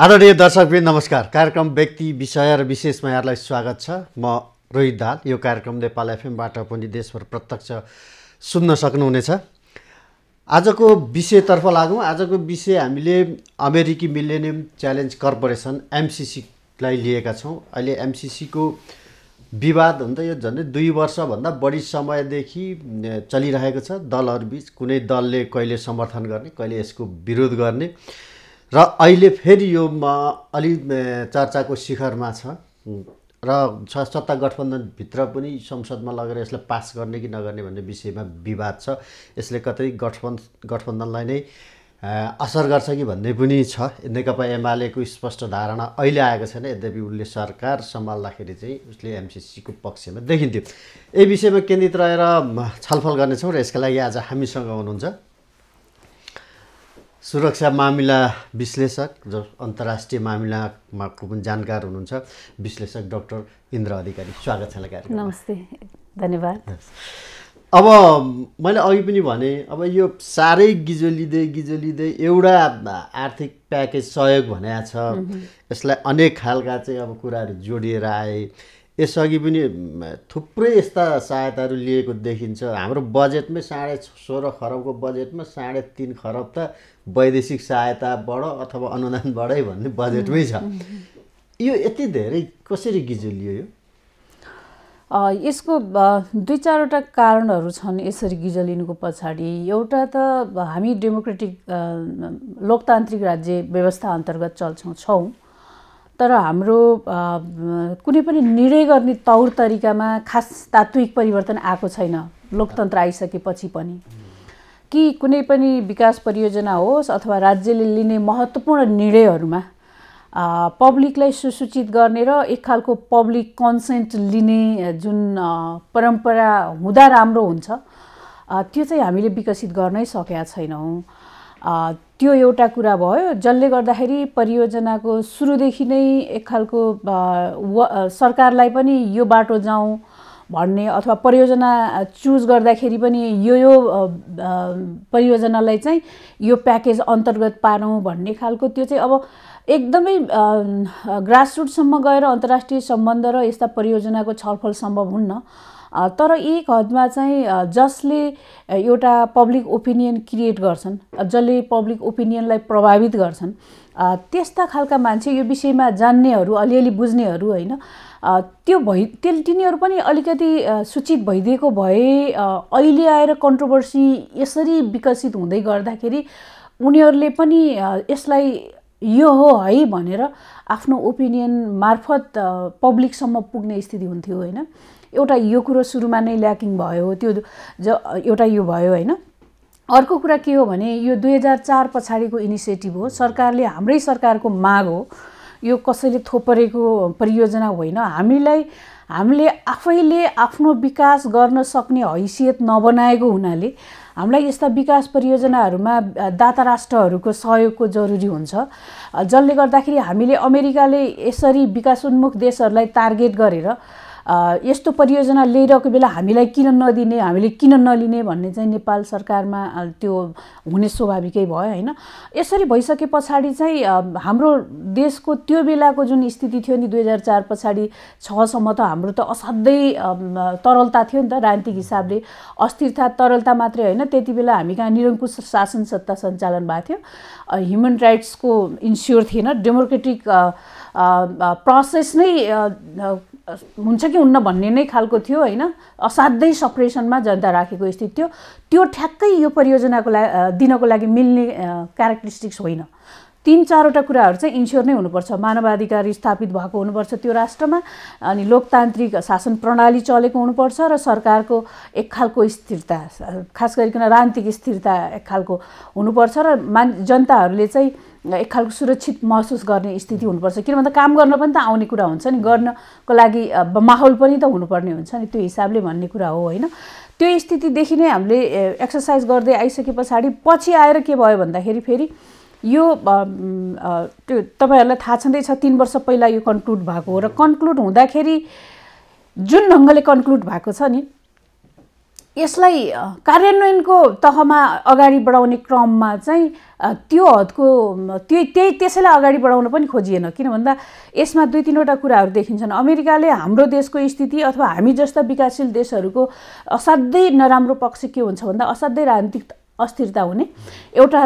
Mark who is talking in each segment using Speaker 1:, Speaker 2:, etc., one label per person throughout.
Speaker 1: आदरणीय दर्शकवृन्द नमस्कार। कार्यक्रम व्यक्ति विषय र विशेषमा यहाँलाई स्वागत छ। म रोहित दाल। यो कार्यक्रम नेपाल एफएमबाट पनि देशभर प्रत्यक्ष सुन्न सक्नुहुनेछ। आजको विषयतर्फ लागौँ। आजको विषय हामीले अमेरिकी मिलेनियम च्यालेन्ज कर्पोरेसन एमसिसीलाई लिएका छौँ। अहिले एमसिसीको विवाद हुन त यो झन्डै 2 वर्षभन्दा बढी समयदेखि चलिरहेको छ। दलहरूबीच कुनै दलले कहिले समर्थन गर्ने, कहिले यसको विरोध गर्ने र अहिले फेरि यो अलि चर्चाको शिखरमा छ र सत्ता गठबन्धनभित्र पनि संसदमा लगेर यसलाई पास गर्ने कि नगर्ने भन्ने विषयमा विवाद छ। यसले कतै गठबन्धनलाई नै असर गर्छ कि भन्ने पनि छ। नेकपा एमालेको स्पष्ट धारणा अहिले आएको छैन। यद्यपि उसले सरकार सम्हाल्दाखेरि चाहिँ उसले एमसिसीको पक्षमा देखिन्थ्यो। यही विषयमा केन्द्रित रहेर छलफल गर्नेछौँ र यसका लागि आज हामीसँग हुनुहुन्छ सुरक्षा मामिला विश्लेषक, जो अन्तर्राष्ट्रिय मामिलामा पनि जानकार हुनुहुन्छ, विश्लेषक डाक्टर इन्द्र अधिकारी। स्वागत छ कार्यक्रममा।
Speaker 2: नमस्ते, धन्यवाद।
Speaker 1: अब मैले अघि पनि भने, अब यो साह्रै गिजोलिँदै एउटा आर्थिक प्याकेज सहयोग भनेको छ। यसलाई अनेक खालका चाहिँ अब कुराहरू जोडिएर आए। यसअघि पनि थुप्रै यस्ता सहायताहरू लिएको देखिन्छ। हाम्रो बजेटमै 16.5 खरबको बजेटमा 3.5 खरब त वैदेशिक सहायताबाट अथवा अनुदानबाटै भन्ने बजेटमै छ। यो यति धेरै कसरी गिजोलियो? यो
Speaker 2: यसको 2-4वटा कारणहरू छन् यसरी गिजलिनुको पछाडि। एउटा त हामी डेमोक्रेटिक लोकतान्त्रिक राज्य व्यवस्था अन्तर्गत छौँ, तर हाम्रो कुनै पनि निर्णय गर्ने तौर तरिकामा खास तात्विक परिवर्तन आएको छैन लोकतन्त्र आइसकेपछि पनि। कि कुनै पनि विकास परियोजना होस् अथवा राज्यले लिने महत्त्वपूर्ण निर्णयहरूमा पब्लिकलाई सुसूचित गर्ने र एक खालको पब्लिक कन्सेन्ट लिने जुन परम्परा हुँदा राम्रो हुन्छ, त्यो चाहिँ हामीले विकसित गर्नै सकेका छैनौँ। त्यो एउटा कुरा भयो, जसले गर्दाखेरि परियोजनाको सुरुदेखि नै एक खालको सरकारलाई पनि यो बाटो जाउँ भन्ने अथवा परियोजना चुज गर्दाखेरि पनि यो परियोजनालाई चाहिँ यो प्याकेज अन्तर्गत पारौँ भन्ने खालको, त्यो चाहिँ अब एकदमै ग्रासरुटसम्म गएर अन्तर्राष्ट्रिय सम्बन्ध र यस्ता परियोजनाको छलफल सम्भव हुन्न। तर एक हदमा चाहिँ जसले एउटा पब्लिक ओपिनियन क्रिएट गर्छन्, जसले पब्लिक ओपिनियनलाई प्रभावित गर्छन्, त्यस्ता खालका मान्छे, यो विषयमा जान्नेहरू, अलिअलि बुझ्नेहरू होइन, तिनीहरू पनि अलिकति सूचित भइदिएको भए अहिले आएर कन्ट्रोभर्सी यसरी विकसित हुँदै गर्दाखेरि उनीहरूले पनि यसलाई यो हो है भनेर आफ्नो ओपिनियन मार्फत पब्लिकसम्म पुग्ने स्थिति हुन्थ्यो होइन। एउटा यो कुरो सुरुमा नै ल्याकिङ भयो, त्यो एउटा यो भयो होइन। अर्को कुरा के हो भने, यो 2004 पछाडिको इनिसिएटिभ हो। सरकारले, हाम्रै सरकारको माग हो। यो कसैले थोपरेको परियोजना होइन। हामीले आफैले आफ्नो विकास गर्न सक्ने हैसियत नबनाएको हुनाले हामीलाई यस्ता विकास परियोजनाहरूमा दाता राष्ट्रहरूको सहयोगको जरुरी हुन्छ। जसले गर्दाखेरि हामीले अमेरिकाले यसरी विकासोन्मुख देशहरूलाई टार्गेट गरेर यस्तो परियोजना ल्याइरहेको बेला हामीलाई किन नदिने, हामीले किन नलिने भन्ने चाहिँ नेपाल सरकारमा त्यो हुने स्वाभाविकै भयो होइन। यसरी भइसके पछाडि चाहिँ हाम्रो देशको त्यो बेलाको जुन स्थिति थियो नि 2004 पछाडि 6सम्म त हाम्रो त असाध्यै तरलता थियो नि त, राजनीतिक हिसाबले अस्थिरता, तरलता मात्रै होइन। त्यति बेला हामी कहाँ निरङ्कुश शासन सत्ता सञ्चालन भएको थियो, ह्युमन राइट्सको इन्स्योर थिएन, डेमोक्रेटिक प्रोसेस नै हुन्छ कि हुन्न भन्ने नै खालको थियो होइन। असाध्यै सप्रेसनमा जनता राखेको स्थिति थियो। त्यो ठ्याक्कै यो परियोजनाको दिनको लागि मिल्ने क्यारेक्टरिस्टिक्स होइन। 3-4वटा कुराहरू चाहिँ इन्स्योर नै हुनुपर्छ। मानवाधिकार स्थापित भएको हुनुपर्छ त्यो राष्ट्रमा, अनि लोकतान्त्रिक शासन प्रणाली चलेको हुनुपर्छ र सरकारको एक खालको स्थिरता, खास गरिकन राजनीतिक स्थिरता एक खालको हुनुपर्छ र जनताहरूले चाहिँ एक खालको सुरक्षित महसुस गर्ने स्थिति हुनुपर्छ। किन भन्दा काम गर्न पनि त आउने कुरा हुन्छ नि, गर्नको लागि माहौल पनि त हुनुपर्ने हुन्छ नि, त्यो हिसाबले भन्ने कुरा हो होइन। त्यो स्थितिदेखि नै हामीले एक्सर्साइज गर्दै आइसके पछाडि पछि आएर के भयो भन्दाखेरि फेरि यो त्यो तपाईँहरूलाई थाहा छँदैछ 3 वर्ष पहिला यो कन्क्लुड भएको हो र कन्क्लुड हुँदाखेरि जुन ढङ्गले कन्क्लुड भएको छ नि, यसलाई कार्यान्वयनको तहमा अगाडि बढाउने क्रममा चाहिँ त्यो हदको त्यसैलाई अगाडि बढाउन पनि खोजिएन। किन भन्दा यसमा 2-3वटा कुराहरू देखिन्छन्। अमेरिकाले हाम्रो देशको स्थिति अथवा हामी जस्ता विकासशील देशहरूको असाध्यै नराम्रो पक्ष के हुन्छ भन्दा असाध्यै राजनीतिक अस्थिरता हुने, एउटा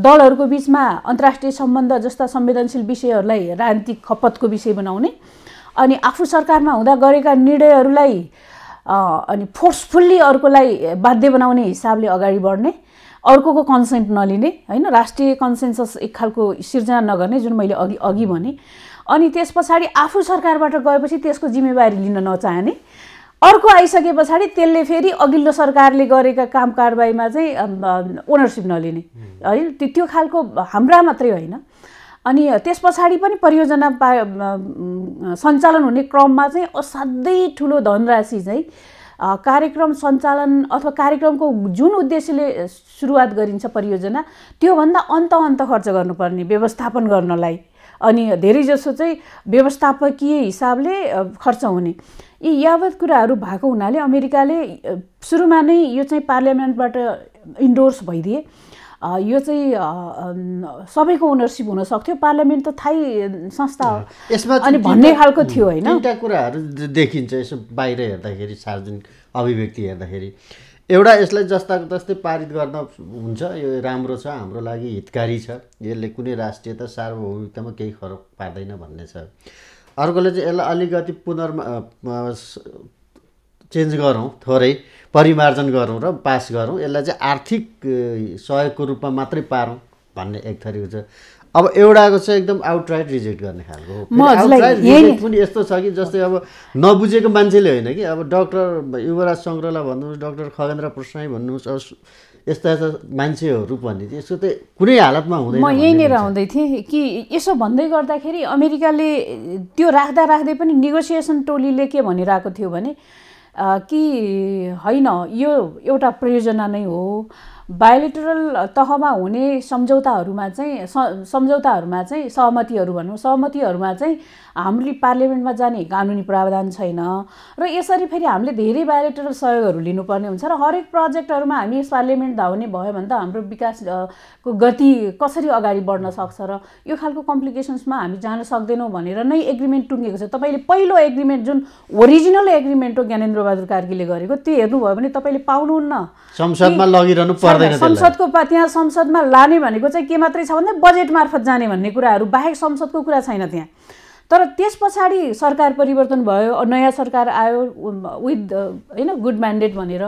Speaker 2: दलहरूको बिचमा अन्तर्राष्ट्रिय सम्बन्ध जस्ता संवेदनशील विषयहरूलाई राजनीतिक खपतको विषय बनाउने, अनि आफू सरकारमा हुँदा गरेका निर्णयहरूलाई अनि फोर्सफुल्ली अर्कोलाई बाध्य बनाउने हिसाबले अगाडि बढ्ने, अर्कोको कन्सेन्ट नलिने, होइन, राष्ट्रिय कन्सेन्सस एक खालको सिर्जना नगर्ने, जुन मैले अघि भने। अनि त्यस पछाडि आफू सरकारबाट गएपछि त्यसको जिम्मेवारी लिन नचाहने, अर्को आइसके पछाडि त्यसले फेरि अघिल्लो सरकारले गरेका काम कारबाहीमा चाहिँ ओनरसिप नलिने, है, त्यो खालको हाम्रा मात्रै होइन। अनि त्यस पछाडि पनि परियोजना सञ्चालन हुने क्रममा चाहिँ असाध्यै ठुलो धनराशि चाहिँ कार्यक्रम सञ्चालन अथवा कार्यक्रमको जुन उद्देश्यले सुरुवात गरिन्छ परियोजना, त्योभन्दा अन्त खर्च गर्नुपर्ने व्यवस्थापन गर्नलाई, अनि धेरैजसो चाहिँ व्यवस्थापकीय हिसाबले खर्च हुने, यी यावत कुराहरू भएको हुनाले अमेरिकाले सुरुमा नै यो चाहिँ पार्लियामेन्टबाट इन्डोर्स भइदिए। यो चाहिँ सबैको ओनरसिप हुन सक्थ्यो, पार्लियामेन्ट त थाहै संस्था हो
Speaker 1: यसमा
Speaker 2: अनि भन्ने खालको थियो, होइन।
Speaker 1: तीनटा कुराहरू देखिन्छ यसो बाहिर हेर्दाखेरि, सार्वजनिक अभिव्यक्ति हेर्दाखेरि। एउटा, यसलाई जस्ताको तस्तै पारित गर्न हुन्छ, यो राम्रो छ, हाम्रो लागि हितकारी छ, यसले कुनै राष्ट्रियता सार्वभौमिकतामा केही फरक पार्दैन भन्ने छ। अर्कोले चाहिँ यसलाई अलिकति चेन्ज गरौँ, थोरै परिमार्जन गरौँ र पास गरौँ, यसलाई चाहिँ आर्थिक सहयोगको रूपमा मात्रै पारौँ भन्ने एक थरीको छ। अब एउटाको चाहिँ एकदम आउटराइट रिजेक्ट गर्ने खालको। आउटराइट रिजेक्ट पनि यस्तो छ कि जस्तै अब नबुझेको मान्छेले होइन कि, अब डाक्टर युवराज शङ्करलाई भन्नुहोस्, डाक्टर खगेन्द्र प्रसाई भन्नुहोस्, अब यस्ता मान्छेहरू पनि यसो चाहिँ कुनै हालतमा हुँदैन।
Speaker 2: म यहीँनिर आउँदै थिएँ कि यसो भन्दै गर्दाखेरि अमेरिकाले त्यो राख्दै पनि नेगोसिएसन टोलीले के भनिरहेको थियो भने कि होइन, यो एउटा परियोजना नै हो, बायोलेटरल तहमा हुने सम्झौताहरूमा चाहिँ सहमतिहरूमा चाहिँ हामीले पार्लियामेन्टमा जाने कानुनी प्रावधान छैन र यसरी फेरि हामीले धेरै बायोलेटरल सहयोगहरू लिनुपर्ने हुन्छ र हरेक प्रोजेक्टहरूमा हामी पार्लियामेन्ट धाउने भयो भने त हाम्रो विकासको गति कसरी अगाडि बढ्न सक्छ र यो खालको कम्प्लिकेसन्समा हामी जान सक्दैनौँ भनेर नै एग्रिमेन्ट टुङ्गेको छ। तपाईँले पहिलो एग्रिमेन्ट जुन ओरिजिनल एग्रिमेन्ट हो ज्ञानेन्द्र बहादुर कार्कीले गरेको, त्यो हेर्नुभयो भने तपाईँले पाउनुहुन्न।
Speaker 1: संसदमा लगिरहनु पर्दैन,
Speaker 2: संसदको त्यहाँ संसदमा लाने भनेको चाहिँ के मात्रै छ भन्दा बजेट मार्फत जाने भन्ने कुराहरू बाहेक संसदको कुरा छैन त्यहाँ। तर त्यस पछाडि सरकार परिवर्तन भयो, नयाँ सरकार आयो विथ होइन गुड म्यान्डेट भनेर,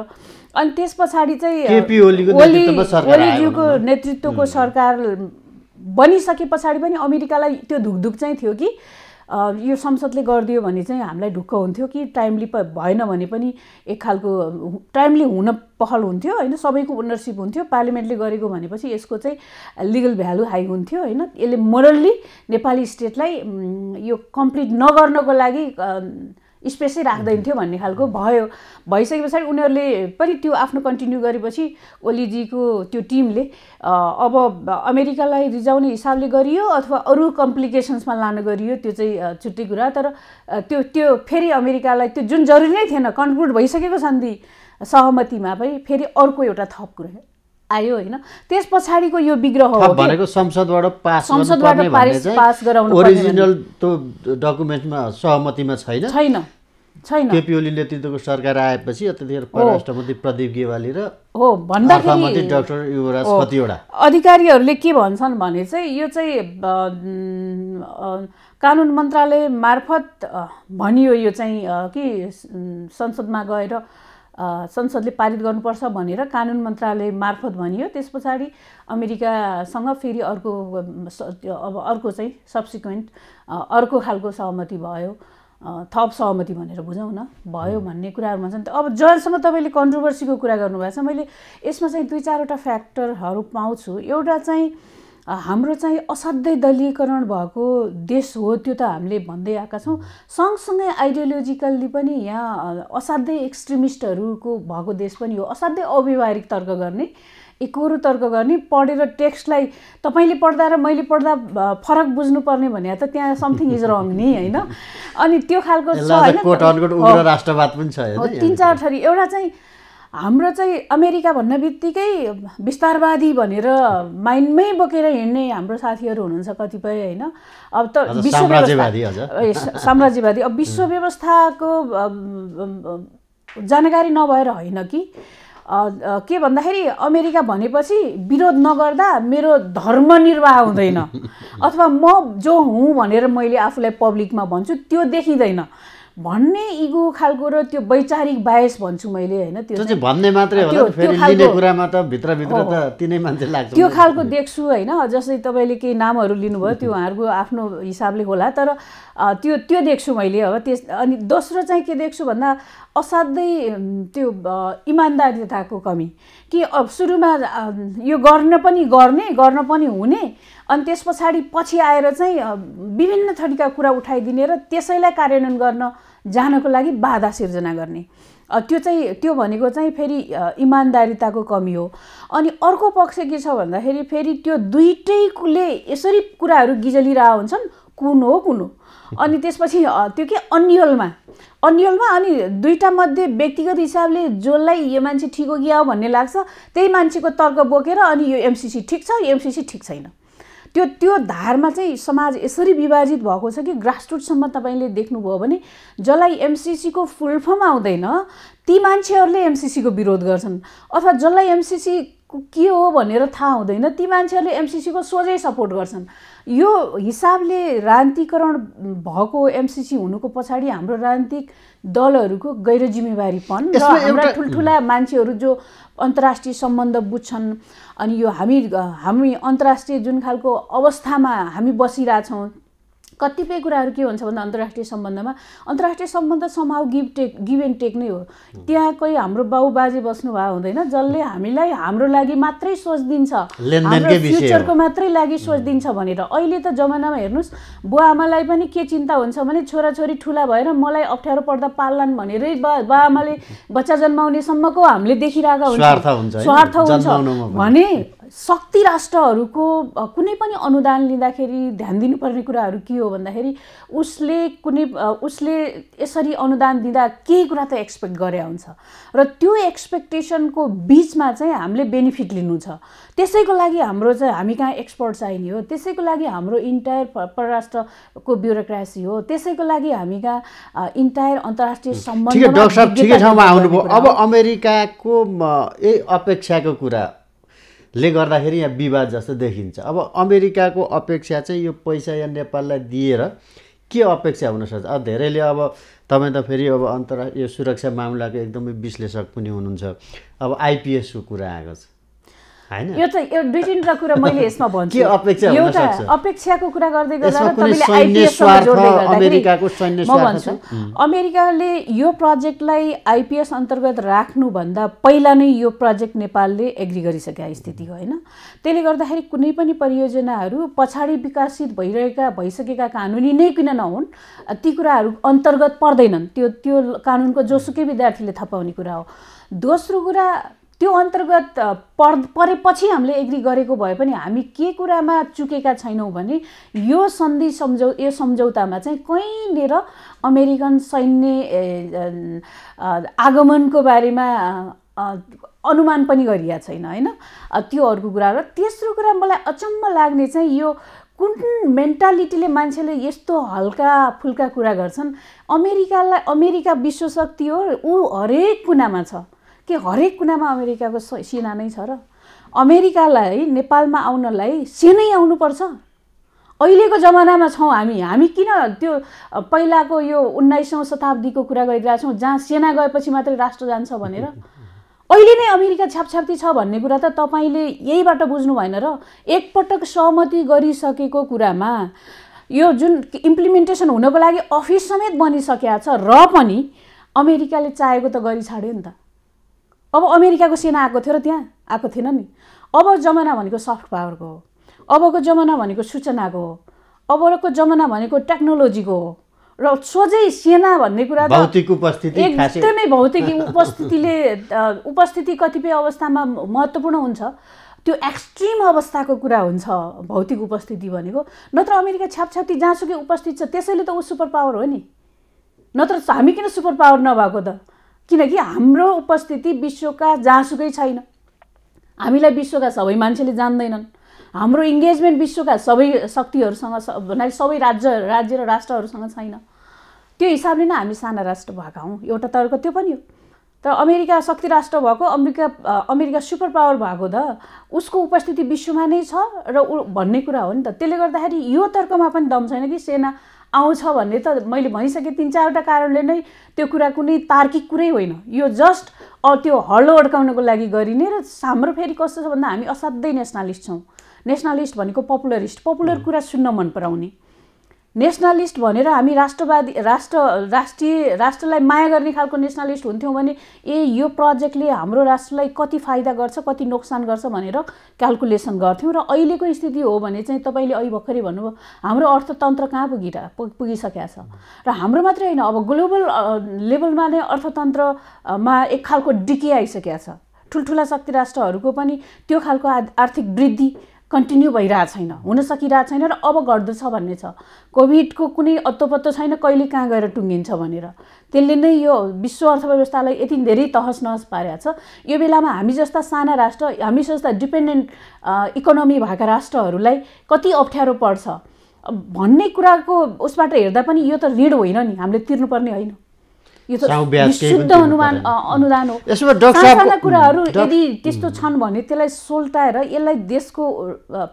Speaker 2: अनि त्यस पछाडि चाहिँ ओलीज्यूको नेतृत्वको सरकार बनिसके पछाडि पनि अमेरिकालाई त्यो धुकधुक चाहिँ थियो कि यो संसदले गरिदियो भने चाहिँ हामीलाई ढुक्क हुन्थ्यो कि टाइमली भएन भने पनि एक खालको टाइमली हुन पहल हुन्थ्यो, होइन, सबैको ओनरसिप हुन्थ्यो। पार्लियामेन्टले गरेको भनेपछि यसको चाहिँ लिगल भ्यालु हाई हुन्थ्यो, होइन, यसले मोरल्ली नेपाली स्टेटलाई यो कम्प्लिट नगर्नको लागि स्पेसै राख्दैन्थ्यो भन्ने खालको भयो। भइसके पछाडि उनीहरूले पनि त्यो आफ्नो कन्टिन्यू गरेपछि ओलीजीको त्यो टिमले अब अमेरिकालाई रिजाउने हिसाबले गरियो अथवा अरू कम्प्लिकेसन्समा लान गरियो, त्यो चाहिँ छुट्टै कुरा। तर त्यो फेरि अमेरिकालाई त्यो जुन जरुरी नै थिएन, कन्क्लुड भइसकेको सन्धि सहमतिमा पनि फेरि अर्को एउटा थप कुरा आयो, होइन। त्यस पछाडिको यो विग्रह हो
Speaker 1: भनेको संसदबाट पास
Speaker 2: गराउनु
Speaker 1: ओरिजिनल त्यो डकुमेन्टमा सहमतिमा छैन। केपी ओली नेतृत्वको सरकार आएपछि त्यतिखेर परराष्ट्र मन्त्री प्रदीप गेवाली र
Speaker 2: हो भन्दाखेरि
Speaker 1: डाक्टर युवराज कतिवटा
Speaker 2: अधिकारीहरूले के भन्छन् भने चाहिँ यो चाहिँ कानुन मन्त्रालय मार्फत भनियो, यो चाहिँ कि संसदमा गएर संसदले पारित गर्नुपर्छ भनेर कानुन मन्त्रालय मार्फत भनियो। त्यस पछाडि अमेरिकासँग फेरि अर्को चाहिँ सब्सिक्वेन्ट अर्को खालको सहमति भयो, थप सहमति भनेर बुझौँ न, भयो भन्ने कुराहरूमा चाहिँ। अब जहाँसम्म तपाईँले कन्ट्रोभर्सीको कुरा गर्नुभएको छ, मैले यसमा चाहिँ 2-4वटा फ्याक्टरहरू पाउँछु। एउटा चाहिँ हाम्रो चाहिँ असाध्यै दलीयकरण भएको देश हो, त्यो त हामीले भन्दै आएका छौँ। सँगसँगै आइडियोलोजिकल्ली पनि यहाँ असाध्यै एक्सट्रिमिस्टहरूको भएको देश पनि हो। असाध्यै अव्यवहारिक तर्क गर्ने, एकोहोरो तर्क गर्ने, पढेर टेक्स्टलाई तपाईँले पढ्दा र मैले पढ्दा फरक बुझ्नुपर्ने भने त त्यहाँ समथिङ इज रङ नि, होइन। अनि त्यो खालको छ, होइन,
Speaker 1: उग्र राष्ट्रवाद पनि छ,
Speaker 2: 3-4 थरी। एउटा चाहिँ हाम्रो चाहिँ अमेरिका भन्ने बित्तिकै विस्तारवादी भनेर माइन्डमै बोकेर हिँड्ने हाम्रो साथीहरू हुनुहुन्छ कतिपय होइन। अब त साम्राज्यवादी अब विश्व व्यवस्थाको जानकारी नभएर होइन कि के भन्दाखेरि अमेरिका भनेपछि विरोध नगर्दा मेरो धर्म निर्वाह हुँदैन अथवा म जो हुँ भनेर मैले आफूलाई पब्लिकमा भन्छु त्यो देखिँदैन भन्ने इगो खालको र त्यो वैचारिक बायस भन्छु मैले होइन। त्यो
Speaker 1: चाहिँ भन्ने मात्रै होला, फेरि लिने कुरामा त भित्रभित्र त तिनै मान्छे लाग्छ
Speaker 2: त्यो खालको देख्छु होइन। जस्तै तपाईँले केही नामहरू लिनुभयो त्यो उहाँहरूको आफ्नो हिसाबले होला, तर त्यो देख्छु मैले। अब अनि दोस्रो चाहिँ के देख्छु भन्दा असाध्यै त्यो इमान्दारिताको कमी कि अब सुरुमा यो गर्न पनि हुने अनि त्यस पछाडि पछि आएर चाहिँ विभिन्न थरीका कुरा उठाइदिने र त्यसैलाई कार्यान्वयन गर्न जानको लागि बाधा सिर्जना गर्ने, त्यो भनेको चाहिँ फेरि इमान्दारिताको कमी हो। अनि अर्को पक्ष के छ भन्दाखेरि फेरि त्यो दुईटैले यसरी कुराहरू गिजलिरहेका हुन्छन्, कुन हो अनि त्यसपछि त्यो के अन्यलमा अनि दुईटा मध्ये व्यक्तिगत हिसाबले जसलाई यो मान्छे ठिक हो कि हो भन्ने लाग्छ त्यही मान्छेको तर्क बोकेर अनि यो एमसीसी ठिक छ, एमसीसी ठिक छैन, त्यो धारमा चाहिँ समाज यसरी विभाजित भएको छ कि ग्रासरुटसम्म तपाईँले देख्नुभयो भने जसलाई एमसीसीको फुल फर्म आउँदैन ती मान्छेहरूले एमसीसीको विरोध गर्छन्, अथवा जसलाई एमसीसी के हो भनेर थाहा हुँदैन ती मान्छेहरूले एमसीसीको सोझै सपोर्ट गर्छन्। यो हिसाबले राजनीतिकरण भएको एमसीसी हुनुको पछाडि हाम्रो राजनीतिक दलहरूको गैर जिम्मेवारीपन र हाम्रा ठुल्ठुला मान्छेहरू जो अन्तर्राष्ट्रिय सम्बन्ध बुझ्छन् अनि यो हामी अन्तर्राष्ट्रिय जुन खालको अवस्थामा हामी बसिरहेछौँ, कतिपय कुराहरू के हुन्छ भन्दा अन्तर्राष्ट्रिय सम्बन्ध समाउ गिभ एन्ड टेक नै हो। त्यहाँ कोही हाम्रो बाउ बाजे बस्नु भएको हुँदैन जसले हामीलाई हाम्रो लागि मात्रै सोच दिन्छ, हाम्रो फ्युचरको मात्रै लागि सोच दिन्छ भनेर। अहिले त जमानामा हेर्नुहोस् बुवा आमालाई पनि के चिन्ता हुन्छ भने छोराछोरी ठुला भएर मलाई अप्ठ्यारो पर्दा पाल्लान् भनेरै बुवा आमाले बच्चा जन्माउनेसम्मको हामीले देखिरहेका हुन्छ, स्वार्थ हुन्छ भने शक्ति राष्ट्रहरूको कुनै पनि अनुदान लिँदाखेरि ध्यान दिनुपर्ने कुराहरू के हो भन्दाखेरि उसले यसरी अनुदान दिँदा केही कुरा त एक्सपेक्ट गरे हुन्छ र त्यो एक्सपेक्टेसनको बिचमा चाहिँ हामीले बेनिफिट लिनु छ। त्यसैको लागि हाम्रो चाहिँ हामी कहाँ एक्सपर्ट चाहिने हो, त्यसैको लागि हाम्रो इन्टायर परराष्ट्रको ब्युरोक्रेसी हो, त्यसैको लागि हामी कहाँ इन्टायर अन्तर्राष्ट्रिय सम्बन्धमा।
Speaker 1: डाक्टर साहब ठिकै ठाउँमा आउनुभयो। अब अमेरिकाको यही अपेक्षाको कुरा ले गर्दाखेरि यहाँ विवाद जस्तो देखिन्छ। अब अमेरिकाको अपेक्षा चाहिँ यो पैसा या नेपाललाई दिएर के अपेक्षा हुनसक्छ? अब धेरैले अब तपाईँ त फेरि अब यो सुरक्षा मामलाको एकदमै विश्लेषक पनि हुनुहुन्छ, अब आइपिएसको कुरा आएको छ हैन?
Speaker 2: यो त दुई तीनवटा कुरा मैले यसमा भन्छु।
Speaker 1: के अपेक्षा हुन सक्छ?
Speaker 2: अपेक्षाको कुरा गर्दै गर्दा
Speaker 1: तपाईले आइपिएससँग जोड्दै गर्दा अमेरिकाको सैन्य स्वार्थ छ।
Speaker 2: अमेरिकाले यो प्रोजेक्टलाई आइपिएस अन्तर्गत राख्नु भन्दा पहिला नै यो प्रोजेक्ट नेपालले एग्री गरिसकेका स्थिति हो हैन? त्यसले गर्दाखेरि कुनै पनि परियोजनाहरू पछाडि विकसित भइसकेका कानुनी नै किन नहुन् ती कुराहरू अन्तर्गत पर्दैनन्। त्यो कानुनको जोसुकै विद्यार्थीले थाहा पाउने कुरा हो। दोस्रो कुरा त्यो अन्तर्गत परेपछि हामीले एग्री गरेको भए पनि हामी के कुरामा चुकेका छैनौँ भने यो सम्झौतामा चाहिँ कहीँनिर अमेरिकन सैन्य आगमनको बारेमा अनुमान पनि गरिएको छैन हैन? त्यो अर्को कुरा। र तेस्रो कुरा मलाई अचम्म लाग्ने चाहिँ यो कुन मेन्टालिटीले मान्छेले यस्तो हल्का फुल्का कुरा गर्छन्। अमेरिका विश्वशक्ति हो, ऊ हरेक कुनामा छ के हरेक कुनामा अमेरिकाको सेना नै छ र? अमेरिकालाई नेपालमा आउनलाई सेनै आउनुपर्छ? अहिलेको जमानामा छौँ हामी किन त्यो पहिलाको यो 19औं शताब्दीको कुरा गरिरहेछौँ जहाँ सेना गएपछि मात्रै राष्ट्र जान्छ भनेर? अहिले नै अमेरिका छापछाप्ती छ भन्ने कुरा त तपाईँले यहीबाट बुझ्नु भएन र? एकपटक सहमति गरिसकेको कुरामा यो जुन इम्प्लिमेन्टेसन हुनको लागि अफिस समेत बनिसकेको छ र पनि अमेरिकाले चाहेको त गरी छाड्यो नि त। अब अमेरिकाको सेना आएको थियो र त्यहाँ आएको थिएन नि। अब जमाना भनेको सफ्ट पावरको हो, अबको जमाना भनेको सूचनाको हो, अबको जमाना भनेको टेक्नोलोजीको हो र सोझै सेना भन्ने कुरा त
Speaker 1: भौतिक उपस्थिति
Speaker 2: एकदमै भौतिक उपस्थिति कतिपय अवस्थामा महत्त्वपूर्ण हुन्छ। त्यो एक्सट्रिम अवस्थाको कुरा हुन्छ भौतिक उपस्थिति भनेको। नत्र अमेरिका छापछाप्ती जहाँसुकै उपस्थित छ त्यसैले त ऊ सुपर पावर हो नि। नत्र हामी किन सुपर पावर नभएको त? किनकि हाम्रो उपस्थिति विश्वका जहाँसुकै छैन, हामीलाई विश्वका सबै मान्छेले जान्दैनन्, हाम्रो इङ्गेजमेन्ट विश्वका सबै शक्तिहरूसँग भन्नाले सबै राज्य र राष्ट्रहरूसँग छैन। त्यो हिसाबले नै हामी साना राष्ट्र भएका हौँ। एउटा तर्क त्यो पनि हो। तर अमेरिका शक्ति राष्ट्र भएको, अमेरिका सुपर पावर भएको त उसको उपस्थिति विश्वमा नै छ र भन्ने कुरा हो नि त। त्यसले गर्दाखेरि यो तर्कमा पनि दम छैन कि सेना आउँछ भन्ने। त मैले भनिसकेँ 3-4वटा कारणले नै त्यो कुरा कुनै तार्किक कुरै होइन। यो जस्ट त्यो हल्लो अड्काउनको लागि गरिने। र हाम्रो फेरि कस्तो छ भन्दा हामी असाध्यै नेसनलिस्ट छौँ। नेसनलिस्ट भनेको पपुलर कुरा सुन्न मन पराउने। नेसनलिस्ट भनेर हामी राष्ट्रवादी राष्ट्रलाई माया गर्ने खालको नेसनलिस्ट हुन्थ्यौँ भने यो प्रोजेक्टले हाम्रो राष्ट्रलाई कति फाइदा गर्छ, कति नोक्सान गर्छ भनेर क्याल्कुलेसन गर्थ्यौँ। र अहिलेको स्थिति हो भने चाहिँ तपाईँले अहिले भर्खरै भन्नुभयो हाम्रो अर्थतन्त्र कहाँ पुगिसकेको छ। र हाम्रो मात्रै होइन, अब ग्लोबल लेभलमा नै अर्थतन्त्रमा एक खालको डिके आइसकेको छ। ठुल्ठुला शक्ति राष्ट्रहरूको पनि त्यो खालको आर्थिक वृद्धि कन्टिन्यू भइरहेको छैन, हुन सकिरहेको छैन र अब गर्दछ भन्ने छ। कोभिडको कुनै अत्तोपत्तो छैन कहिले कहाँ गएर टुङ्गिन्छ भनेर। त्यसले नै यो विश्व अर्थव्यवस्थालाई यति धेरै तहस नहस पारेको छ। यो बेलामा हामी जस्ता साना राष्ट्र, हामी जस्ता डिपेन्डेन्ट इकोनोमी भएका राष्ट्रहरूलाई कति अप्ठ्यारो पर्छ भन्ने कुराको उसबाट हेर्दा पनि यो त ऋण होइन नि, हामीले तिर्नुपर्ने होइन। यो त शुद्ध अनुदान हो। साना कुराहरू यदि त्यस्तो छन् भने त्यसलाई सोल्टाएर यसलाई देशको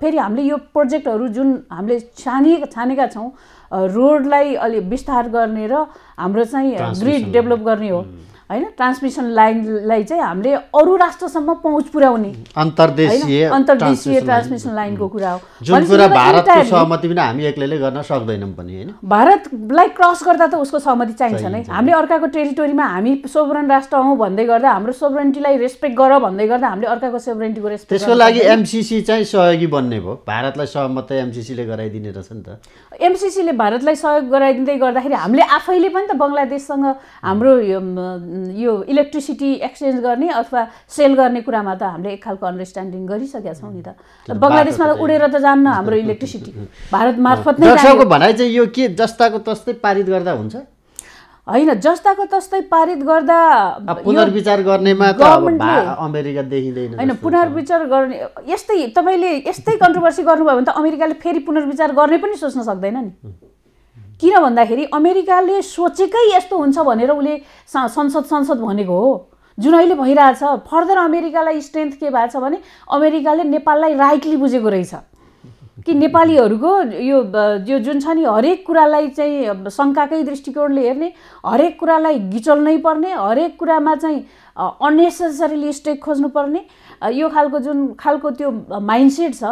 Speaker 2: फेरि हामीले यो प्रोजेक्टहरू जुन हामीले छानेका छौँ, रोडलाई अलि विस्तार गर्ने र हाम्रो चाहिँ ग्रिड डेभलप गर्ने हो हैन। ट्रान्समिसन लाइनलाई चाहिँ हामीले अरू राष्ट्रसम्म पहुँच पुर्याउने अन्तर्देशीय ट्रान्समिसन लाइनको कुरा हो।
Speaker 1: जुन कुरा भारतको सहमति बिना हामी एक्लैले गर्न सक्दैनौँ पनि हैन।
Speaker 2: भारतलाई क्रस गर्दा त उसको सहमति चाहिन्छ नै। हामीले अर्काको टेरिटोरीमा हामी सोभरेन राष्ट्र हौँ भन्दै गर्दा, हाम्रो सोभरेन्टीलाई रेस्पेक्ट गर भन्दै गर्दा हामीले अर्काको सोभरेन्टीको रेस्पेक्ट।
Speaker 1: त्यसको लागि एमसीसी चाहिँ सहयोगी बन्ने भयो। भारतलाई सहमत एमसीसीले गराइदिने रहेछ नि त।
Speaker 2: एमसीसीले भारतलाई सहयोग गराइदिँदै गर्दाखेरि हामीले आफैले पनि त बङ्गलादेशसँग हाम्रो यो इलेक्ट्रिसिटी एक्सचेन्ज गर्ने अथवा सेल गर्ने कुरामा त हामीले एक खालको अन्डरस्ट्यान्डिङ गरिसकेका छौँ नि त। बङ्गलादेशमा त उडेर त जान्न हाम्रो इलेक्ट्रिसिटी, भारत मार्फत नै
Speaker 1: जान्छ। भनाइ चाहिँ यो के जस्ताको तस्तै पारित गर्दा हुन्छ
Speaker 2: होइन? जस्ताको तस्तै पारित गर्दा
Speaker 1: पुनर्विचार गर्नेमा त अमेरिका देखिँदैन
Speaker 2: होइन। पुनर्विचार गर्ने तपाईँले यस्तै कन्ट्रोभर्सी गर्नुभयो भने त अमेरिकाले फेरि पुनर्विचार गर्ने पनि सोच्न सक्दैन नि। किन भन्दाखेरि अमेरिकाले सोचेकै यस्तो हुन्छ भनेर उसले संसद भनेको हो जुन अहिले भइरहेछ। फर्दर अमेरिकालाई स्ट्रेन्थ के भएको छ भने अमेरिकाले नेपाललाई राइटली बुझेको रहेछ कि नेपालीहरूको यो जुन छ नि हरेक कुरालाई चाहिँ शङ्काकै दृष्टिकोणले हेर्ने, हरेक कुरालाई गिचल्नै पर्ने, हरेक कुरामा चाहिँ अननेसेसरीली स्टेक खोज्नुपर्ने, यो खालको जुन खालको त्यो माइन्डसेट छ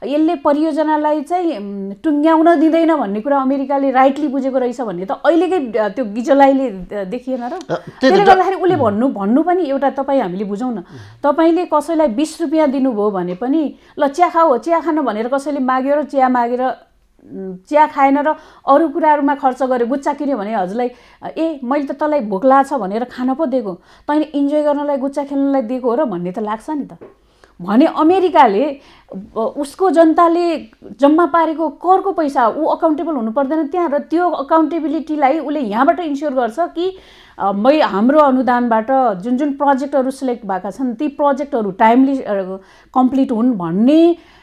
Speaker 2: यसले परियोजनालाई चाहिँ टुङ्ग्याउन दिँदैन भन्ने कुरा अमेरिकाले राइटली बुझेको रहेछ भन्ने त अहिलेकै त्यो गिजलाइले देखिएन र। त्यसले गर्दाखेरि उसले भन्नु पनि एउटा तपाईँ हामीले बुझौँ न। तपाईँले कसैलाई 20 रुपियाँ दिनुभयो भने पनि ल चिया खाऊ, चिया खानु भनेर कसैले माग्यो र चिया मागेर चिया खाएन र अरू कुराहरूमा खर्च गर्यो, गुच्चा किन्यो भने हजुरलाई मैले त तँलाई भोक लाग्छ भनेर खान पो दिएको, तैँले इन्जोय गर्नलाई गुच्चा खेल्नलाई दिएको हो र भन्ने त लाग्छ नि त। भने अमेरिकाले उसको जनताले जम्मा पारेको करको पैसा ऊ अकाउन्टेबल हुनु पर्दैन त्यहाँ, र त्यो अकाउन्टेबिलिटीलाई उसले यहाँबाट इन्स्योर गर्छ कि हाम्रो अनुदानबाट जुन जुन प्रोजेक्टहरू सिलेक्ट भएका छन् ती प्रोजेक्टहरू टाइमली कम्प्लिट हुन् भन्ने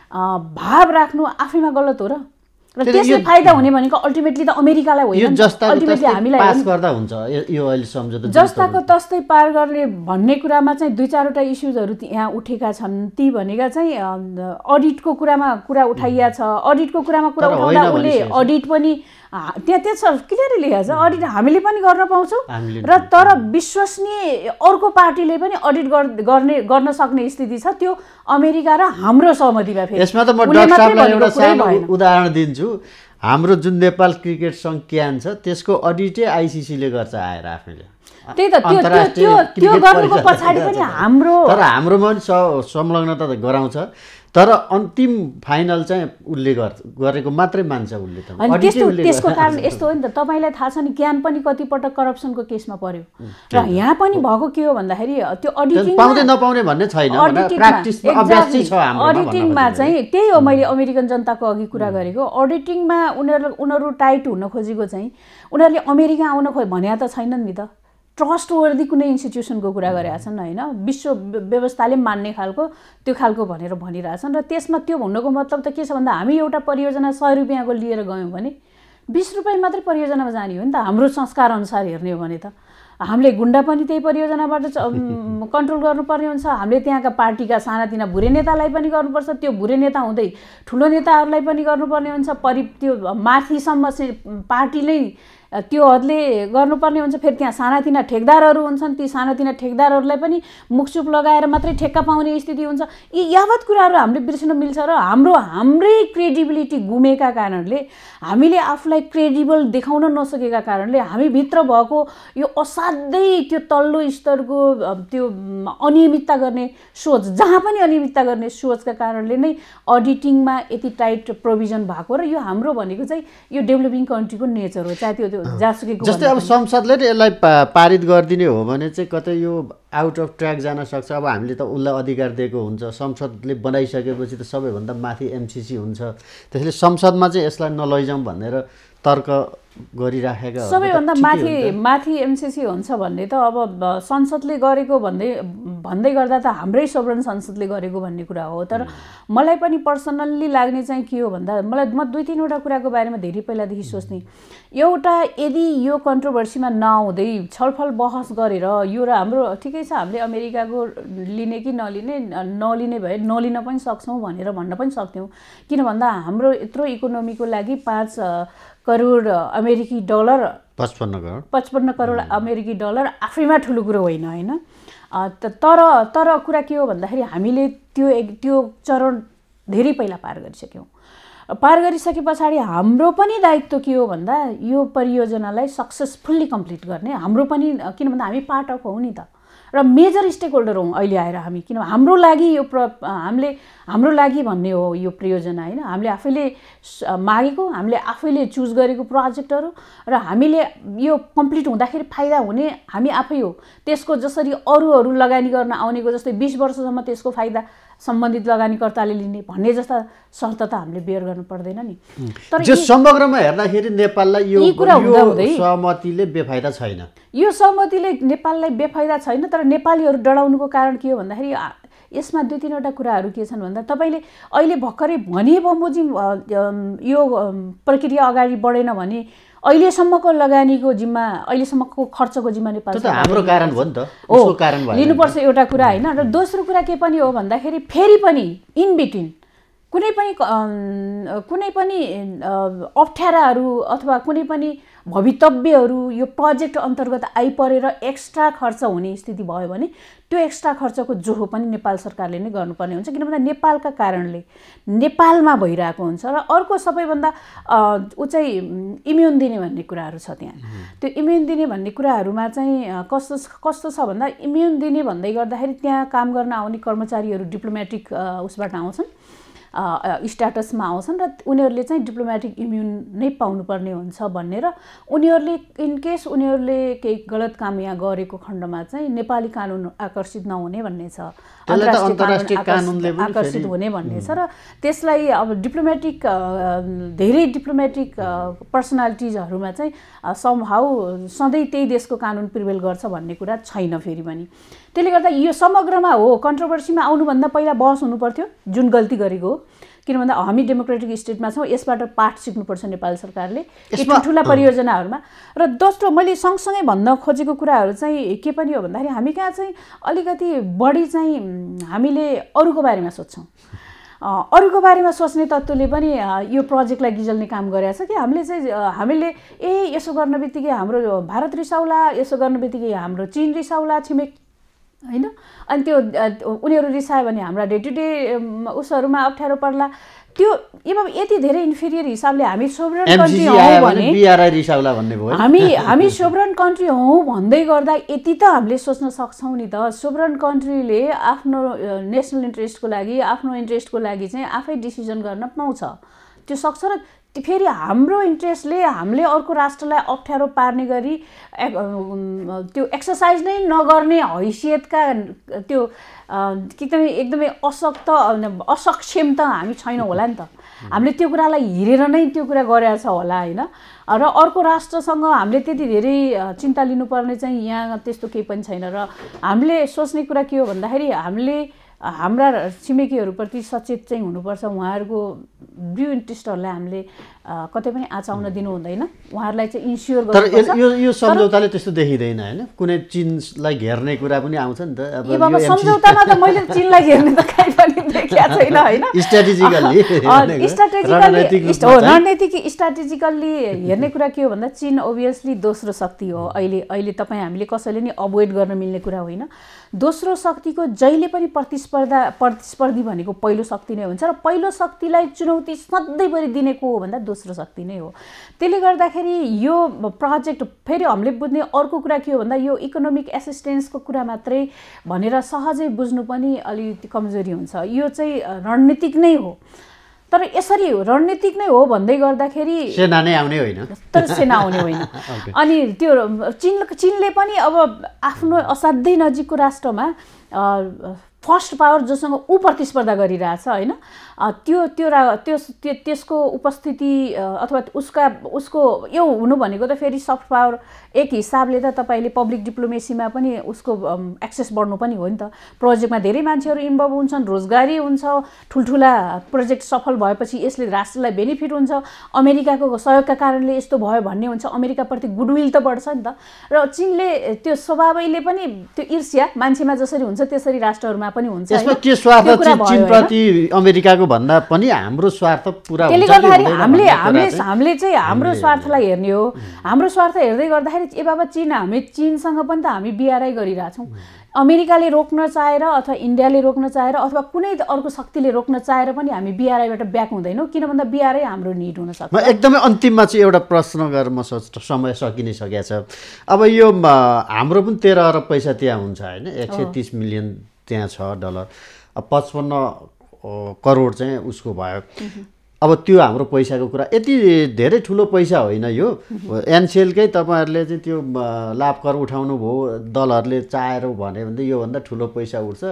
Speaker 2: भाव राख्नु आफैमा गलत हो र त्यसले फाइदा हुने भनेको अल्टिमेटली त अमेरिकालाई होइन, अल्टिमेटली हामीलाई
Speaker 1: पास गर्दा हुन्छ। यो अहिले सम्झौता
Speaker 2: जस्ताको तस्तै पार गर्ने भन्ने कुरामा चाहिँ 2-4वटा इस्युजहरू यहाँ उठेका छन्। ती भनेका चाहिँ अडिटको कुरा उठाइया छ। अडिटको कुरामा कुरा उठाउँदा उसले अडिट पनि त्यहाँ छ क्लियरली लेखेको छ, अडिट हामीले पनि गर्न पाउँछौँ र तर विश्वसनीय अर्को पार्टीले पनि अडिट गर्न सक्ने स्थिति छ। त्यो अमेरिका र हाम्रो सहमतिमा फेरि
Speaker 1: यसमा त म डाक्टर साहबलाई एउटा सानो उदाहरण दिन्छु। हाम्रो जुन नेपाल क्रिकेट सङ्घ क्यान छ त्यसको अडिटै आइसिसीले गर्छ आएर आफैले।
Speaker 2: त्यही त त्यो गर्नुको पछाडि पनि
Speaker 1: हाम्रोमा पनि संलग्नता त गराउँछ, तर अन्तिम फाइनल चाहिँ उसले गरेको मात्रै मान्छ उसले त।
Speaker 2: अनि त्यसको कारण यस्तो हो नि त, तपाईँलाई थाहा छ नि ज्ञान पनि कतिपटक करप्सनको केसमा पर्यो र यहाँ पनि भएको के हो भन्दाखेरि त्यो अडिटिङ
Speaker 1: पाउँदै नपाउने भन्ने छैन, प्र्याक्टिसमा अभ्यास चाहिँ छ हाम्रो।
Speaker 2: अडिटिङमा चाहिँ त्यही हो मैले अमेरिकन जनताको अघि कुरा गरेको। अडिटिङमा उनीहरू टाइट हुन खोजेको चाहिँ उनीहरूले अमेरिका आउन भने त छैनन् नि त। ट्रस्टवर्दी कुनै इन्स्टिट्युसनको कुरा गरेका छन् होइन, विश्व व्यवस्थाले मान्ने खालको त्यो खालको भनेर भनिरहेछन्। र त्यसमा त्यो भन्नुको मतलब त के छ भन्दा हामी एउटा परियोजना 100 रुपियाँको लिएर गयौँ भने 20 रुपियाँ मात्रै परियोजनामा जाने हो नि त। हाम्रो संस्कार अनुसार हेर्ने हो भने त हामीले गुन्डा पनि त्यही परियोजनाबाट कन्ट्रोल गर्नुपर्ने हुन्छ। हामीले त्यहाँका पार्टीका सानातिना भुरे नेतालाई पनि गर्नुपर्छ, त्यो भुरे नेता हुँदै ठुलो नेताहरूलाई पनि गर्नुपर्ने हुन्छ। त्यो माथिसम्म पार्टीले त्यो हदले गर्नुपर्ने हुन्छ। फेरि त्यहाँ सानातिना ठेकदारहरू हुन्छन्, ती सानातिना ठेकदारहरूलाई पनि मुखचुप लगाएर मात्रै ठेक्का पाउने स्थिति हुन्छ। यी यावत कुराहरू हामीले बिर्सिन मिल्छ र हाम्रै क्रेडिबिलिटी गुमेका कारणले, हामीले आफूलाई क्रेडिबल देखाउन नसकेका कारणले हामीभित्र भएको यो असाध्यै त्यो तल्लो स्तरको त्यो अनियमितता गर्ने सोच, जहाँ पनि अनियमितता गर्ने सोचका कारणले नै अडिटिङमा यति टाइट प्रोभिजन भएको। र यो हाम्रो भनेको चाहिँ यो डेभलपिङ कन्ट्रीको नेचर हो। चाहे त्यो
Speaker 1: जस्तै अब संसदले यसलाई पारित गरिदिने हो भने चाहिँ कतै यो आउट अफ ट्र्याक जान सक्छ। अब हामीले त उसलाई अधिकार दिएको हुन्छ, संसदले बनाइसकेपछि त सबैभन्दा माथि एमसिसी हुन्छ, त्यसैले संसदमा चाहिँ यसलाई नलैजाउँ भनेर तर्क गरिराखेका
Speaker 2: सबैभन्दा माथि एमसिसी हुन्छ भन्ने त अब संसदले गरेको भन्दै गर्दा त हाम्रै सोभरेन संसदले गरेको भन्ने कुरा हो। तर मलाई पनि पर्सनल्ली लाग्ने चाहिँ के हो भन्दा म 2-3वटा कुराको बारेमा धेरै पहिलादेखि सोच्ने। एउटा, यदि यो कन्ट्रोभर्सीमा नआउँदै छलफल बहस गरेर यो र हाम्रो ठिकै छ, हामीले अमेरिकाको लिने कि नलिने भए नलिन पनि सक्छौँ भनेर भन्न पनि सक्थ्यौँ। किन भन्दा हाम्रो यत्रो इकोनोमीको लागि 5 करोड अमेरिकी डलर 55 करोड अमेरिकी डलर आफैमा ठुलो कुरो होइन। तर कुरा के हो भन्दाखेरि हामीले त्यो चरण धेरै पहिला पार गरिसक्यौँ। पार गरिसके पछाडि हाम्रो पनि दायित्व के हो भन्दा यो परियोजनालाई सक्सेसफुल्ली कम्प्लिट गर्ने हाम्रो पनि, किन भन्दा हामी पार्ट अफ हौँ नि त, र मेजर स्टेक होल्डर हौँ अहिले आएर हामी। किन हाम्रो लागि यो हाम्रो लागि भन्ने हो यो परियोजना होइन। हामीले आफैले मागेको, हामीले आफैले चुज गरेको प्रोजेक्टहरू, र हामीले यो कम्प्लिट हुँदाखेरि फाइदा हुने हामी आफै हो। त्यसको जसरी अरूहरू लगानी गर्न आउनेको जस्तै 20 वर्षसम्म त्यसको फाइदा सम्बन्धित लगानीकर्ताले लिने भन्ने जस्ता शर्त त हामीले बेयर गर्नु पर्दैन नि।
Speaker 1: तर यो समग्रमा हेर्दाखेरि नेपाललाई यो सहमतिले बेफाइदा छैन।
Speaker 2: यो सहमतिले नेपाललाई बेफाइदा छैन। तर नेपालीहरू डराउनुको कारण के हो भन्दाखेरि यसमा 2-3वटा कुराहरू के छन् भन्दा तपाईँले अहिले भर्खरै भने बमोजिम यो प्रक्रिया अगाडि बढेन भने अहिलेसम्मको लगानीको जिम्मा, अहिलेसम्मको खर्चको जिम्मा नेपाल
Speaker 1: हाम्रो कारण हो नि त, उसको कारण भयो
Speaker 2: लिनुपर्छ एउटा कुरा होइन। र दोस्रो कुरा के पनि हो भन्दाखेरि फेरि पनि इन बिट्विन कुनै पनि अप्ठ्याराहरू अथवा कुनै पनि भवितव्यहरू यो प्रोजेक्ट अन्तर्गत आइपरेर एक्स्ट्रा खर्च हुने स्थिति भयो भने त्यो एक्स्ट्रा खर्चको जोहो पनि नेपाल सरकारले नै गर्नुपर्ने हुन्छ। किन भन्दा नेपालका कारणले नेपालमा भइरहेको हुन्छ। र अर्को सबैभन्दा चाहिँ इम्युन दिने भन्ने कुराहरू छ त्यहाँ। त्यो इम्युन दिने भन्ने कुराहरूमा चाहिँ कस्तो छ भन्दा इम्युन दिने भन्दै गर्दाखेरि त्यहाँ काम गर्न आउने कर्मचारीहरू डिप्लोमेटिक उसबाट आउँछन्, स्ट्याटसमा आउँछन् र उनीहरूले चाहिँ डिप्लोमेटिक इम्युन नै पाउनुपर्ने हुन्छ भन्ने, र उनीहरूले इनकेस उनीहरूले केही गलत काम यहाँ गरेको खण्डमा चाहिँ नेपाली कानुन आकर्षित नहुने भन्ने छ, अन्तर्राष्ट्रिय कानुनले आकर्षित हुने भन्ने छ। र त्यसलाई अब धेरै डिप्लोमेटिक पर्सनालिटिजहरूमा चाहिँ समहाउ सधैँ त्यही देशको कानुन प्रिभेल गर्छ भन्ने कुरा छैन फेरि पनि। त्यसले गर्दा यो समग्रमा हो, कन्ट्रोभर्सीमा आउनुभन्दा पहिला बहस हुनुपर्थ्यो जुन गल्ती गरेको हो। किन भन्दा हामी डेमोक्रेटिक स्टेटमा छौँ, यसबाट पाठ सिक्नुपर्छ नेपाल सरकारले ठुला परियोजनाहरूमा। र दोस्रो मैले सँगसँगै भन्न खोजेको कुराहरू चाहिँ के पनि हो भन्दाखेरि हामी कहाँ चाहिँ अलिकति बढी चाहिँ हामीले अरूको बारेमा सोध्छौँ। अरूको बारेमा सोच्ने तत्त्वले पनि यो प्रोजेक्टलाई गिजल्ने काम गरेको छ कि हामीले यसो गर्न बित्तिकै हाम्रो भारत रिसाउला, यसो गर्न बित्तिकै हाम्रो चीन रिसाउला, छिमेक होइन। अनि त्यो उनीहरू रिसायो भने हाम्रा डे टु डे उसहरूमा अप्ठ्यारो पर्ला। त्यो यति धेरै इन्फिरियर हिसाबले हामी सोभरेन कन्ट्री हौँ भने हामी सोभरेन कन्ट्री हौँ भन्दै गर्दा यति त हामीले सोच्न सक्छौँ नि त। सोभरेन कन्ट्रीले आफ्नो नेसनल इन्ट्रेस्टको लागि, आफ्नो इन्ट्रेस्टको लागि चाहिँ आफै डिसिजन गर्न पाउँछ, त्यो सक्छ। र फेरि हाम्रो इन्ट्रेस्टले हामीले अर्को राष्ट्रलाई अप्ठ्यारो पार्ने गरी त्यो एक्सर्साइज नै नगर्ने हैसियतका त्यो एकदमै असक्षम त हामी छैनौँ होला नि त। हामीले त्यो कुरालाई हेरेर नै त्यो कुरा गरेका छ होला हैन। र अर्को राष्ट्रसँग हामीले त्यति धेरै चिन्ता लिनुपर्ने चाहिँ यहाँ त्यस्तो केही पनि छैन। र हामीले सोच्ने कुरा के हो भन्दाखेरि हामीले हाम्रा छिमेकीहरूप्रति सचेत चाहिँ हुनुपर्छ। उहाँहरूको ब्लु इन्ट्रेस्टहरूलाई हामीले कतै पनि आचाउन दिनु हुँदैन। उहाँहरूलाई चाहिँ इन्स्योर गर्नुपर्छ।
Speaker 1: तर यो सम्झौताले त्यस्तो देखिँदैन हैन, कुनै चीनलाई घेर्ने कुरा पनि आउँछ नि त। अब
Speaker 2: यो सम्झौतामा त मैले चीनलाई घेर्ने त कहीँ पनि देखेको छैन हैन। स्ट्राटेजिकल्ली हेर्ने कुरा के हो भन्दा चीन ओभियसली दोस्रो शक्ति हो। अहिले तपाईँ हामीले कसैले नि अभोइड गर्न मिल्ने कुरा होइन। दोस्रो शक्तिको जहिले पनि प्रतिस्पर्धी भनेको पहिलो शक्ति नै हुन्छ र पहिलो शक्तिलाई चुनौती सधैँभरि दिने को हो भन्दा दोस्रो शक्ति नै हो। त्यसले गर्दाखेरि यो प्रोजेक्ट फेरि हामीले बुझ्ने अर्को कुरा के हो भन्दा यो इकोनोमिक एसिस्टेन्सको कुरा मात्रै भनेर सहजै बुझ्नु पनि अलिकति कमजोरी हुन्छ। यो चाहिँ रणनीतिक नै हो। तर यसरी रणनीतिक नै हो भन्दै गर्दाखेरि
Speaker 1: सेना नै आउने होइन,
Speaker 2: तर सेना आउने होइन। अनि त्यो चीनले पनि अब आफ्नो असाध्यै नजिकको राष्ट्रमा फर्स्ट पावर जोसँग ऊ प्रतिस्पर्धा गरिरहेछ होइन, त्यसको उपस्थिति अथवा उसको यो हुनु भनेको त फेरि सफ्ट पावर एक हिसाबले त तपाईँले पब्लिक डिप्लोमेसीमा पनि उसको एक्सेस बढ्नु पनि हो नि त। प्रोजेक्टमा धेरै मान्छेहरू इन्भल्भ हुन्छन्, रोजगारी हुन्छ, ठुल्ठुला प्रोजेक्ट सफल भएपछि यसले राष्ट्रलाई बेनिफिट हुन्छ, अमेरिकाको सहयोगका कारणले यस्तो भयो भन्ने हुन्छ, अमेरिकाप्रति गुडविल त बढ्छ नि त। र चीनले त्यो स्वभावैले पनि त्यो ईर्ष्या मान्छेमा जसरी हुन्छ त्यसरी राष्ट्रहरूमा पनि हुन्छ।
Speaker 1: यसमा के स्वार्थ चीनप्रति अमेरिकाको भन्दा पनि हाम्रो स्वार्थ पुरा हुन्छ।
Speaker 2: त्यसले गर्दाखेरि हामीले चाहिँ हाम्रो स्वार्थलाई हेर्ने हो। हाम्रो स्वार्थ हेर्दै गर्दाखेरि ए बाबा हामी चीनसँग पनि त हामी बिआरआई गरिरहेछौँ। अमेरिकाले रोक्न चाहेर अथवा इन्डियाले रोक्न चाहेर अथवा कुनै अर्को शक्तिले रोक्न चाहेर पनि हामी बिआरआईबाट ब्याक हुँदैनौँ, किन भन्दा बिआरआई हाम्रो निड हुन सक्छ।
Speaker 1: एकदमै अन्तिममा चाहिँ एउटा प्रश्न गरेर म समय सकिनै सकेको छ। अब यो हाम्रो पनि 13 अरब पैसा त्यहाँ हुन्छ होइन, 130 मिलियन त्यहाँ छ डलर, 55 करोड चाहिँ उसको भयो। अब त्यो हाम्रो पैसाको कुरा यति धेरै ठुलो पैसा होइन यो। एनसिएलकै तपाईँहरूले चाहिँ त्यो लाभ कर उठाउनु भयो, दलहरूले चाहेर भन्यो भने योभन्दा ठुलो पैसा उठ्छ।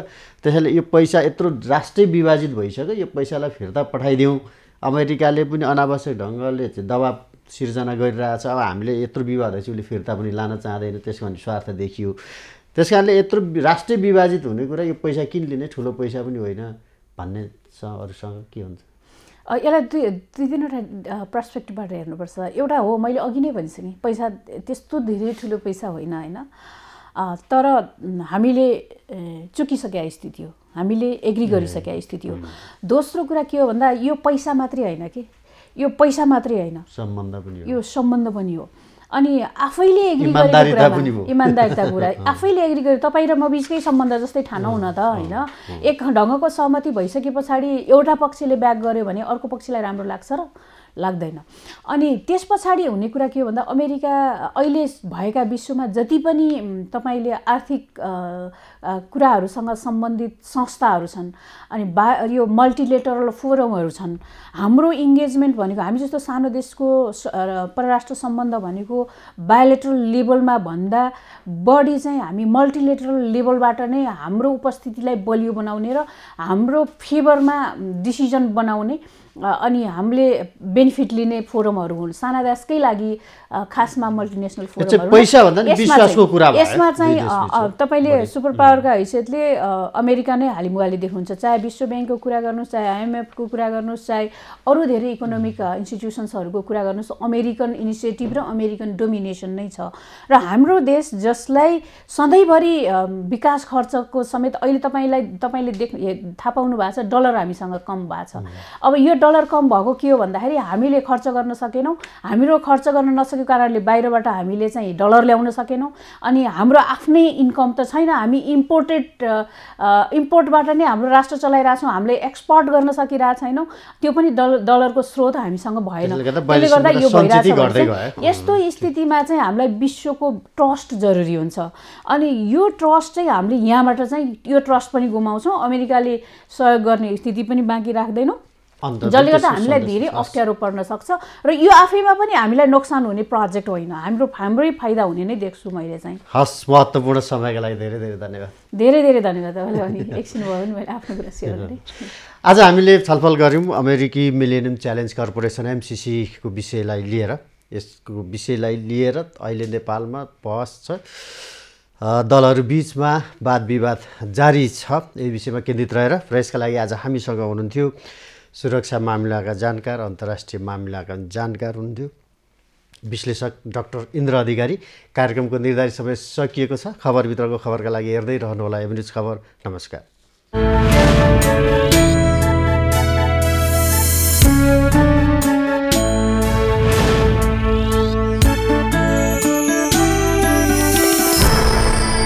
Speaker 1: त्यसैले यो पैसा यत्रो राष्ट्रै विभाजित भइसक्यो, यो पैसालाई फिर्ता पठाइदिउँ। अमेरिकाले पनि अनावश्यक ढङ्गले दबाब सिर्जना गरिरहेछ। अब हामीले यत्रो विवाद भएपछि उसले फिर्ता पनि लान चाहँदैन, त्यसको भने स्वार्थ देखियो। त्यस कारणले यत्रो राष्ट्रै विभाजित हुने कुरा यो पैसा किन लिने, ठुलो पैसा पनि होइन भन्ने अरूसँग के हुन्छ?
Speaker 2: यसलाई दुई तिनवटा पर्सपेक्टिभबाट हेर्नुपर्छ। एउटा हो मैले अघि नै भनिसकेँ, पैसा त्यस्तो धेरै ठुलो पैसा होइन होइन, तर हामीले चुकिसकेका स्थिति हो, हामीले एग्री गरिसकेका स्थिति हो। दोस्रो कुरा के हो भन्दा यो पैसा मात्रै होइन कि, यो पैसा मात्रै होइन, यो सम्बन्ध पनि हो। अनि आफैले एग्री गरेको कुरामा इमान्दारिता कुरा आफैले एग्री गरे तपाईँ र म बिचकै सम्बन्ध जस्तै ठानौँ न त होइन। एक ढङ्गको सहमति भइसके पछाडि एउटा पक्षले ब्याक गर्यो भने अर्को पक्षलाई राम्रो लाग्छ र लाग्दैन। अनि त्यस पछाडि हुने कुरा के हो भन्दा अमेरिका अहिले भएका विश्वमा जति पनि तपाईँले आर्थिक कुराहरूसँग सम्बन्धित संस्थाहरू छन् अनि यो मल्टिलेटरल फोरमहरू छन्, हाम्रो इङ्गेजमेन्ट भनेको हामी जस्तो सानो देशको परराष्ट्र सम्बन्ध भनेको बायोलेटरल लेभलमा भन्दा बढी चाहिँ हामी मल्टिलेटरल लेभलबाट नै हाम्रो उपस्थितिलाई बलियो बनाउने र हाम्रो फेभरमा डिसिजन बनाउने अनि हामीले बेनिफिट लिने फोरमहरू हुन्। साना देशकै लागि खासमा मल्टिनेसनल फोरमहरू यसमा चाहिँ तपाईँले सुपर पावरका हैसियतले अमेरिका नै हालिमुहाली देख्नुहुन्छ। चाहे विश्व ब्याङ्कको कुरा गर्नुहोस्, चाहे आइएमएफको कुरा गर्नुहोस्, चाहे अरू धेरै इकोनोमिक इन्स्टिट्युसन्सहरूको कुरा गर्नुहोस्, अमेरिकन इनिसिएटिभ र अमेरिकन डोमिनेसन नै छ। र हाम्रो देश जसलाई सधैँभरि विकास खर्चको समेत अहिले तपाईँले थाहा पाउनु भएको छ डलर हामीसँग कम भएको छ। अब यो डलर कम भएको के हो भन्दाखेरि हामीले खर्च गर्न सकेनौँ, हाम्रो खर्च गर्न नसकेको कारणले बाहिरबाट हामीले चाहिँ डलर ल्याउन सकेनौँ। अनि हाम्रो आफ्नै इन्कम त छैन, हामी इम्पोर्टबाट नै हाम्रो राष्ट्र चलाइरहेछौँ, हामीले एक्सपोर्ट गर्न सकिरहेको छैनौँ, त्यो पनि डलरको स्रोत हामीसँग भएन। त्यसले गर्दा यो भइरहेछ। यस्तो स्थितिमा चाहिँ हामीलाई विश्वको ट्रस्ट जरुरी हुन्छ। अनि यो ट्रस्ट चाहिँ हामीले यहाँबाट चाहिँ यो ट्रस्ट पनि गुमाउँछौँ, अमेरिकाले सहयोग गर्ने स्थिति पनि बाँकी राख्दैनौँ जसले गर्दा हामीलाई धेरै अप्ठ्यारो पर्न सक्छ र यो आफैमा पनि हामीलाई नोक्सान हुने प्रोजेक्ट होइन, हाम्रै फाइदा हुने नै देख्छु मैले चाहिँ।
Speaker 1: हस्, महत्त्वपूर्ण समयको लागि धेरै धेरै धन्यवाद।
Speaker 2: धेरै धेरै धन्यवाद तपाईँलाई पनि, एकछिन भयो भने मैले आफ्नो कुरा सेयर गरेँ।
Speaker 1: आज हामीले छलफल गऱ्यौँ अमेरिकी मिलेनियम च्यालेन्ज कर्पोरेसन MCC को विषयलाई लिएर। यसको विषयलाई लिएर अहिले नेपालमा बहस छ, दलहरू बिचमा वाद विवाद जारी छ, यही विषयमा केन्द्रित रहेर। र यसका लागि आज हामीसँग हुनुहुन्थ्यो सुरक्षा मामिलाका जानकार, अन्तर्राष्ट्रिय मामिलाका जानकार हुनुहुन्थ्यो विश्लेषक डाक्टर इन्द्र अधिकारी। कार्यक्रमको निर्धारित समय सकिएको छ। खबरभित्रको खबरका लागि हेर्दै रहनुहोला एभेन्युज खबर। नमस्कार।